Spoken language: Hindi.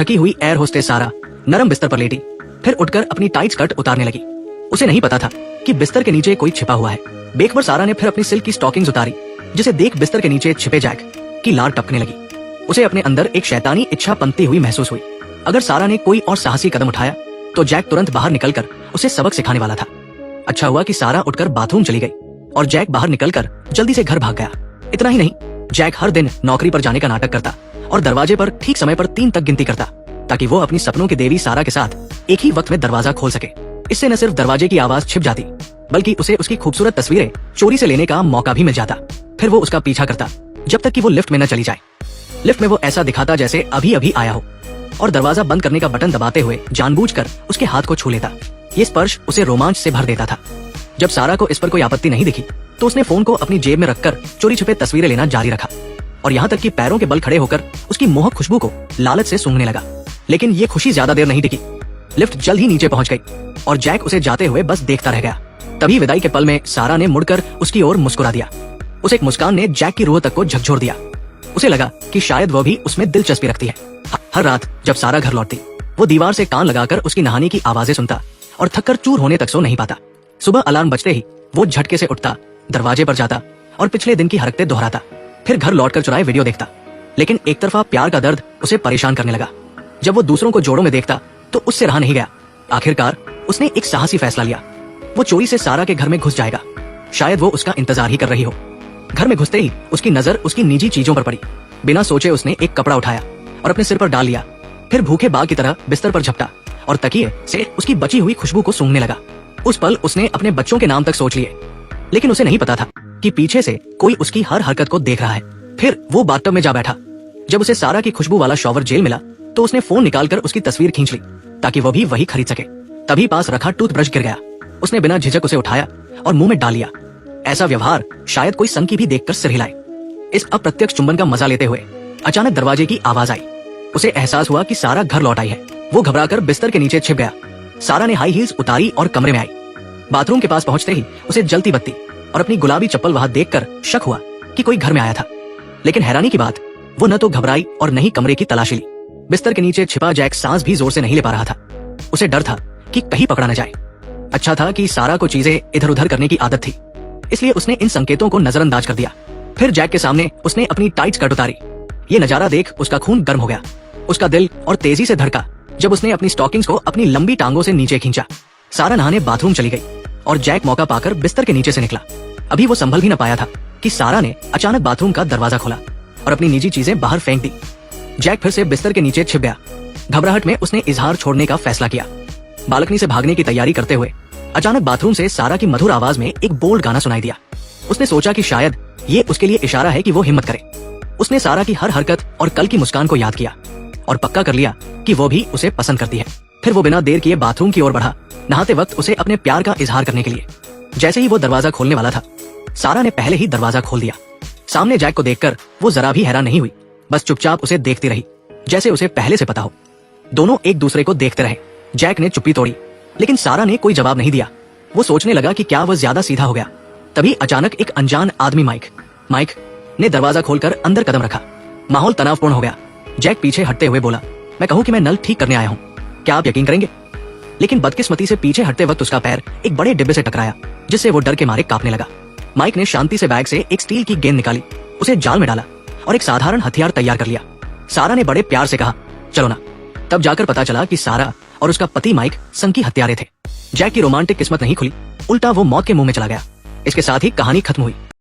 थकी हुई एयर होस्टेस सारा नरम बिस्तर पर लेटी, फिर उठकर अपनी टाइट स्कर्ट उतारने लगी। उसे नहीं पता था कि बिस्तर के नीचे कोई छिपा हुआ है। बेखबर सारा ने फिर अपनी सिल्क की स्टॉकिंग्स उतारी, जिसे देख बिस्तर के नीचे छिपे जैक की लार टपकने लगी। उसे अपने अंदर एक शैतानी इच्छा पनपती हुई महसूस हुई। अगर सारा ने कोई और साहसी कदम उठाया तो जैक तुरंत बाहर निकलकर उसे सबक सिखाने वाला था। अच्छा हुआ कि सारा उठकर बाथरूम चली गई और जैक बाहर निकलकर जल्दी से घर भाग गया। इतना ही नहीं, जैक हर दिन नौकरी पर जाने का नाटक करता और दरवाजे पर ठीक समय पर 3 तक गिनती करता, ताकि वो अपनी सपनों की देवी सारा के साथ एक ही वक्त में दरवाजा खोल सके। इससे न सिर्फ दरवाजे की आवाज छिप जाती, बल्कि उसे उसकी खूबसूरत तस्वीरें चोरी से लेने का मौका भी मिल जाता। फिर वो उसका पीछा करता जब तक कि वो लिफ्ट में न चली जाए। लिफ्ट में वो ऐसा दिखाता जैसे अभी अभी आया हो और दरवाजा बंद करने का बटन दबाते हुए जानबूझकर उसके हाथ को छू लेता। ये स्पर्श उसे रोमांच से भर देता था। जब सारा को इस पर कोई आपत्ति नहीं दिखी तो उसने फोन को अपनी जेब में रखकर चोरी छुपे तस्वीरें लेना जारी रखा और यहाँ तक कि पैरों के बल खड़े होकर उसकी मोहक खुशबू को लालच से सूंघने लगा। लेकिन ये खुशी ज्यादा देर नहीं टिकी। लिफ्ट जल्द ही नीचे पहुंच गई और जैक उसे जाते हुए बस देखता रह गया। तभी विदाई के पल में सारा ने मुड़कर उसकी ओर मुस्कुरा दिया। उस एक मुस्कान ने जैक की रूह तक को झकझोर दिया। उसे लगा कि शायद वह भी उसमें दिलचस्पी रखती है। हर रात जब सारा घर लौटती, वो दीवार से कान लगाकर उसकी नहाने की आवाजें सुनता और थककर चूर होने तक सो नहीं पाता। सुबह अलार्म बजते ही वो झटके से उठता, दरवाजे पर जाता और पिछले दिन की हरकतें दोहराता। फिर घर लौटकर चुराए वीडियो देखता। लेकिन एक तरफा प्यार का दर्द उसे परेशान करने लगा। जब वो दूसरों को जोड़ों में देखता तो उससे रहा नहीं गया। आखिरकार उसने एक साहसी फैसला लिया। वो चोरी से सारा के घर में घुस जाएगा। शायद वो उसका इंतजार ही कर रही हो। घर में घुसते ही उसकी नजर उसकी निजी चीजों पर पड़ी। बिना सोचे उसने एक कपड़ा उठाया और अपने सिर पर डाल लिया। फिर भूखे बाघ की तरह बिस्तर पर झपटा और तकिए से उसकी बची हुई खुशबू को सूंघने लगा। उस पल उसने अपने बच्चों के नाम तक सोच लिए, लेकिन उसे नहीं पता था कि पीछे से कोई उसकी हर हरकत को देख रहा है। फिर वो बाथटब में जा बैठा। जब उसे सारा की खुशबू वाला शॉवर जेल मिला तो उसने फोन निकालकर उसकी तस्वीर खींच ली ताकि वो भी वही खरीद सके। तभी पास रखा टूथब्रश गिर गया। उसने बिना झिझक उसे उठाया और मुंह में डाल लिया। ऐसा व्यवहार शायद कोई संकी भी देखकर सिर हिलाए। इस अप्रत्यक्ष चुंबन का मजा लेते हुए अचानक दरवाजे की आवाज आई। उसे एहसास हुआ कि सारा घर लौट आई है। वो घबराकर बिस्तर के नीचे छिप गया। सारा ने हाई हील्स उतारी और कमरे में आई। बाथरूम के पास पहुंचते ही उसे जलती बत्ती और अपनी गुलाबी चप्पल वहां देखकर शक हुआ कि कोई घर में आया था। लेकिन हैरानी की बात, वो न तो घबराई और न ही कमरे की तलाशी ली। बिस्तर के नीचे छिपा जैक सांस भी जोर से नहीं ले पा रहा था। उसे डर था कि कहीं पकड़ा न जाए। अच्छा था कि सारा को चीजें इधर उधर करने की आदत थी, इसलिए उसने इन संकेतों को नजरअंदाज कर दिया। फिर जैक के सामने उसने अपनी टाइट स्कर्ट उतारी। ये नजारा देख उसका खून गर्म हो गया। उसका दिल और तेजी से धड़का जब उसने अपनी स्टॉकिंग्स को अपनी लंबी टांगों से नीचे खींचा। सारा नहाने बाथरूम चली गई और जैक मौका पाकर बिस्तर के नीचे से निकला। अभी वो संभल भी न पाया था कि सारा ने अचानक बाथरूम का दरवाजा खोला और अपनी निजी चीजें बाहर फेंक दी। जैक फिर से बिस्तर के नीचे छिप गया। घबराहट में उसने इजहार छोड़ने का फैसला किया। बालकनी से भागने की तैयारी करते हुए अचानक बाथरूम से सारा की मधुर आवाज में एक बोल्ड गाना सुनाई दिया। उसने सोचा कि शायद ये उसके लिए इशारा है कि वो हिम्मत करे। उसने सारा की हर हरकत और कल की मुस्कान को याद किया और पक्का कर लिया कि वो भी उसे पसंद करती है। फिर वो बिना देर किए बाथरूम की ओर बढ़ा, नहाते वक्त उसे अपने प्यार का इजहार करने के लिए। जैसे ही वो दरवाजा खोलने वाला था, सारा ने पहले ही दरवाजा खोल दिया। सामने जैक को देखकर वो जरा भी हैरान नहीं हुई, बस चुपचाप उसे देखती रही जैसे उसे पहले से पता हो। दोनों एक दूसरे को देखते रहे। जैक ने चुप्पी तोड़ी, लेकिन सारा ने कोई जवाब नहीं दिया। वो सोचने लगा कि क्या वह ज्यादा सीधा हो गया। तभी अचानक एक अनजान आदमी माइक ने दरवाजा खोलकर अंदर कदम रखा। माहौल तनावपूर्ण हो गया। जैक पीछे हटते हुए बोला, मैं कहूं कि मैं नल ठीक करने आया हूं, क्या आप यकीन करेंगे? लेकिन बदकिस्मती से पीछे हटते वक्त उसका पैर एक बड़े डिब्बे से टकराया, जिससे वो डर के मारे कांपने लगा। माइक ने शांति से बैग से एक स्टील की गेंद निकाली, उसे जाल में डाला और एक साधारण हथियार तैयार कर लिया। सारा ने बड़े प्यार से कहा, चलो ना। तब जाकर पता चला कि सारा और उसका पति माइक संकी हत्यारे थे। जैक की रोमांटिक किस्मत नहीं खुली, उल्टा वो मौत के मुंह में चला गया। इसके साथ ही कहानी खत्म हुई।